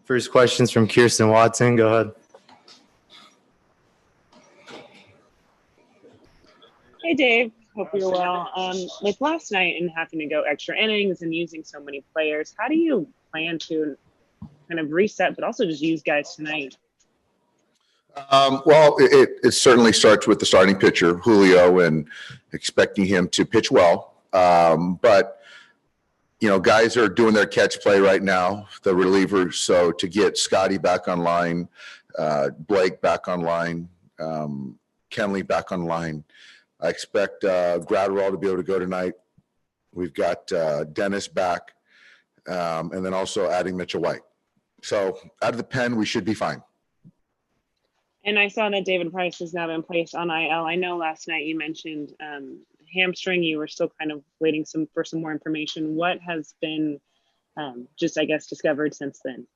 First question's from Kirsten Watson. Go ahead. Hey, Dave. Hope you're well. With last night and having to go extra innings and using so many players, how do you plan to kind of reset, but also just use guys tonight? Well, it certainly starts with the starting pitcher, Julio, and expecting him to pitch well. But guys are doing their catch play right now, the relievers. So to get Scotty back online, Blake back online, Kenley back online, I expect Gratterall to be able to go tonight. We've got Dennis back, and then also adding Mitch White. So out of the pen, we should be fine. And I saw that David Price has now been placed on IL. I know last night you mentioned hamstring. You were still kind of waiting for some more information. What has been discovered since then?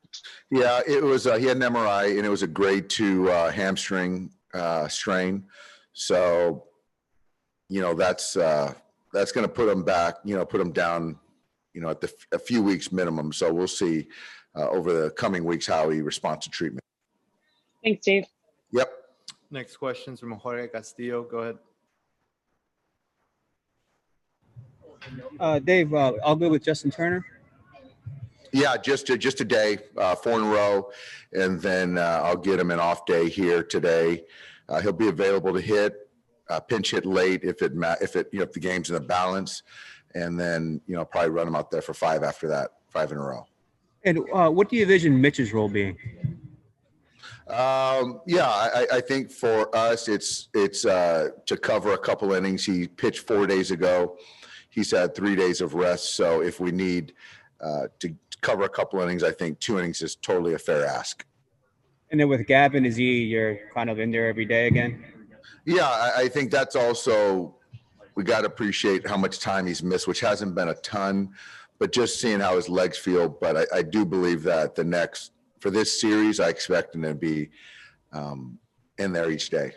Yeah, it was he had an MRI, and it was a grade 2 hamstring strain. So that's going to put him back, put him down, at a few weeks minimum. So we'll see over the coming weeks how he responds to treatment. Thanks, Dave. Yep. Next question's from Jorge Castillo. Go ahead. Dave, all good with Justin Turner? Yeah, just a day, 4 in a row, and then I'll get him an off day here today. He'll be available to hit, pinch hit late if the game's in the balance, and then probably run him out there for 5 after that, 5 in a row. And what do you envision Mitch's role being? I think for us, it's to cover a couple innings. He pitched 4 days ago. He's had 3 days of rest. So if we need to cover a couple innings, I think 2 innings is totally a fair ask. And then with Gavin, you're kind of in there every day again? Yeah, I think that's also, we got to appreciate how much time he's missed, which hasn't been a ton, but just seeing how his legs feel. But I do believe that for this series, I expect him to be in there each day.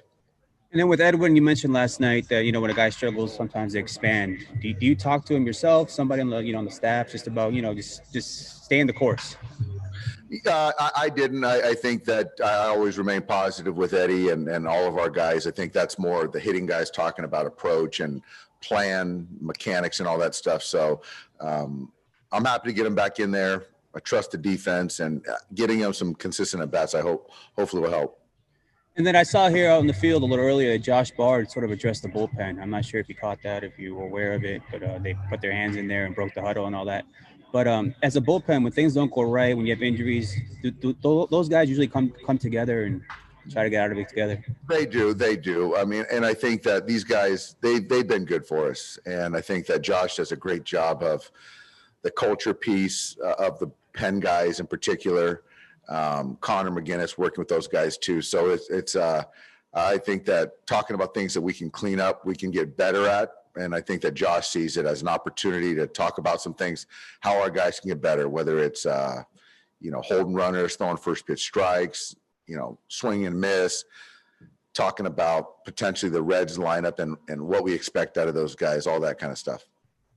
And then with Edwin, you mentioned last night that, when a guy struggles, sometimes they expand. Do you talk to him yourself, somebody on the, on the staff, just about, just stay in the course? I didn't. I think that I always remain positive with Eddie and all of our guys. I think that's more the hitting guys talking about approach and plan, mechanics, and all that stuff. So I'm happy to get him back in there. I trust the defense, and getting him some consistent at-bats, hopefully will help. And then I saw here out in the field a little earlier, Josh Bard sort of addressed the bullpen. I'm not sure if you caught that, if you were aware of it, but they put their hands in there and broke the huddle and all that. But as a bullpen, when things don't go right, when you have injuries, do those guys usually come together and try to get out of it together? They do. I mean, and I think that these guys, they've been good for us. And I think that Josh does a great job of the culture piece of the pen guys in particular. Connor McGinnis working with those guys too. So it's I think that talking about things that we can clean up, we can get better at. And I think that Josh sees it as an opportunity to talk about some things, how our guys can get better, whether it's, holding runners, throwing first pitch strikes, swing and miss, talking about potentially the Reds lineup and what we expect out of those guys, all that kind of stuff.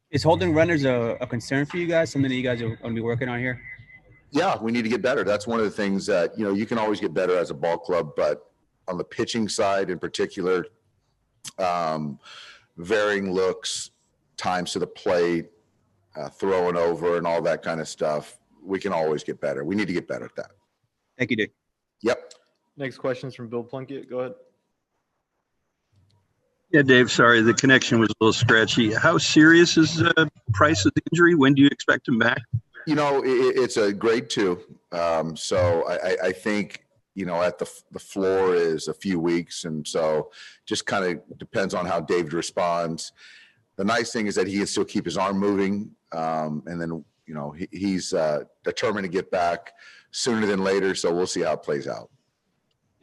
Is holding runners a concern for you guys, something that you guys are going to be working on here? Yeah, we need to get better. That's one of the things that, you can always get better as a ball club, but on the pitching side in particular, varying looks, times to the plate, throwing over and all that kind of stuff, we can always get better. We need to get better at that. Thank you, Dick. Yep. Next question is from Bill Plunkett. Go ahead. Yeah, Dave, sorry, the connection was a little scratchy. How serious is Price's injury? When do you expect him back? It's a grade 2. So I think, at the floor is a few weeks. And so just kind of depends on how David responds. The nice thing is that he can still keep his arm moving. And then, he's determined to get back sooner than later. So we'll see how it plays out.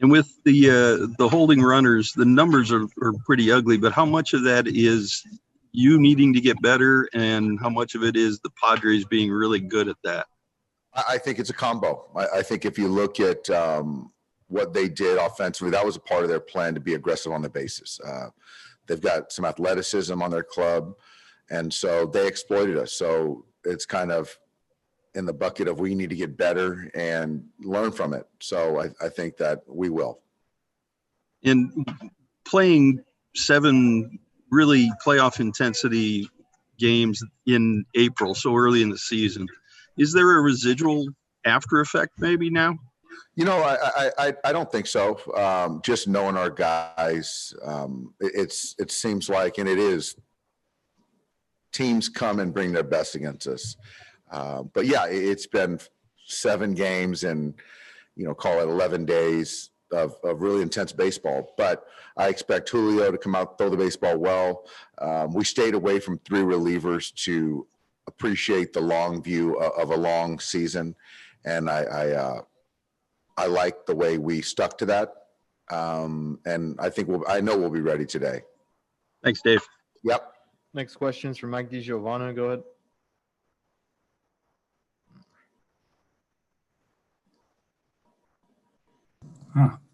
And with the holding runners, the numbers are pretty ugly, but how much of that is you needing to get better and how much of it is the Padres being really good at that? I think it's a combo. I think if you look at what they did offensively, that was a part of their plan to be aggressive on the bases. They've got some athleticism on their club, and so they exploited us. So it's kind of in the bucket of we need to get better and learn from it. So I think that we will. In playing 7 really playoff intensity games in April, so early in the season, is there a residual after effect maybe now? I don't think so. Just knowing our guys, it seems like, and it is, teams come and bring their best against us. But yeah, it's been 7 games and, call it 11 days of really intense baseball. But I expect Julio to come out, throw the baseball well. We stayed away from 3 relievers to appreciate the long view of a long season. And I like the way we stuck to that. And I know we'll be ready today. Thanks, Dave. Yep. Next question is from Mike DiGiovanna. Go ahead.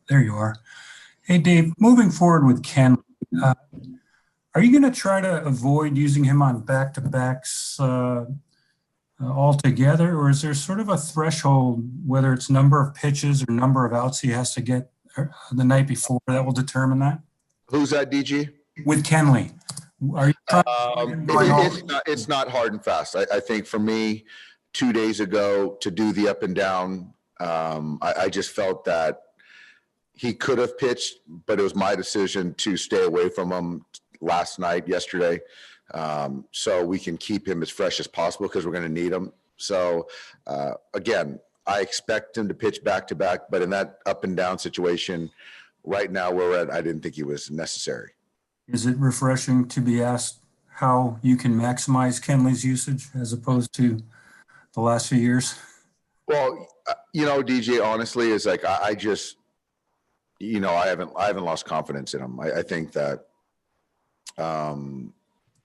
There you are. Hey, Dave, moving forward with Ken, are you going to try to avoid using him on back-to-backs altogether, or is there sort of a threshold, whether it's number of pitches or number of outs he has to get the night before, that will determine that? Who's that, DG? With Kenley, are you trying it's not hard and fast. I think for me, 2 days ago to do the up and down, I just felt that he could have pitched, but it was my decision to stay away from him yesterday. So we can keep him as fresh as possible because we're going to need him. So again, I expect him to pitch back to back, but in that up and down situation right now where we're at, I didn't think he was necessary. Is it refreshing to be asked how you can maximize Kenley's usage as opposed to the last few years? Well, DJ, honestly, is like, I just, I haven't lost confidence in him. I think that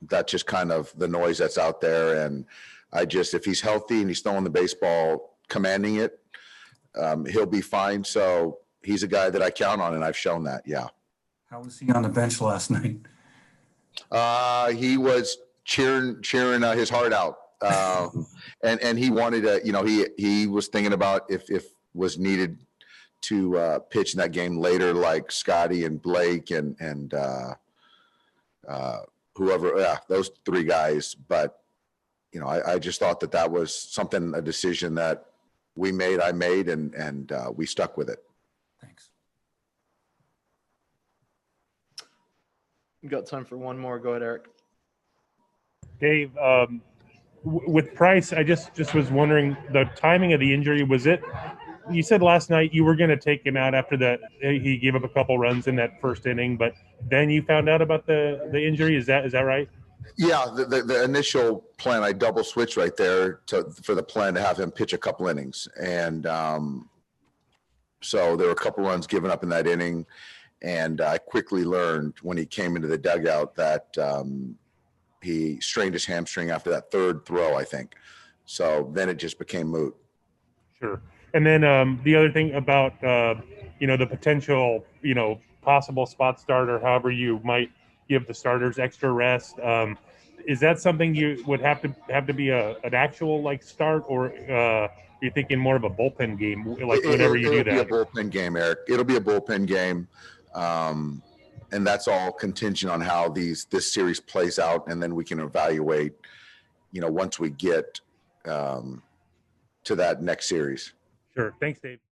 that's just kind of the noise that's out there. And if he's healthy and he's throwing the baseball, commanding it, he'll be fine. So he's a guy that I count on, and I've shown that. Yeah. How was he on the bench last night? He was cheering his heart out. And he wanted to, he was thinking about if was needed to pitch in that game later, like Scotty and Blake and whoever, those 3 guys. But, I just thought that was a decision that I made, and we stuck with it. Thanks. We got time for one more. Go ahead, Eric. Dave, with Price, I just was wondering the timing of the injury. Was it? You said last night you were going to take him out after that. He gave up a couple runs in that first inning, but then you found out about the injury. Is that right? Yeah, the initial plan, I double switched right there for the plan to have him pitch a couple innings, and so there were a couple runs given up in that inning, and I quickly learned when he came into the dugout that he strained his hamstring after that 3rd throw, I think. So then it just became moot. Sure. And then the other thing about the potential possible spot start, or however you might give the starters extra rest. Is that something you would have to be an actual start, or are you thinking more of a bullpen game, whenever you do that? It'll be a bullpen game, Eric. It'll be a bullpen game, and that's all contingent on how this series plays out, and then we can evaluate, once we get to that next series. Sure. Thanks, Dave.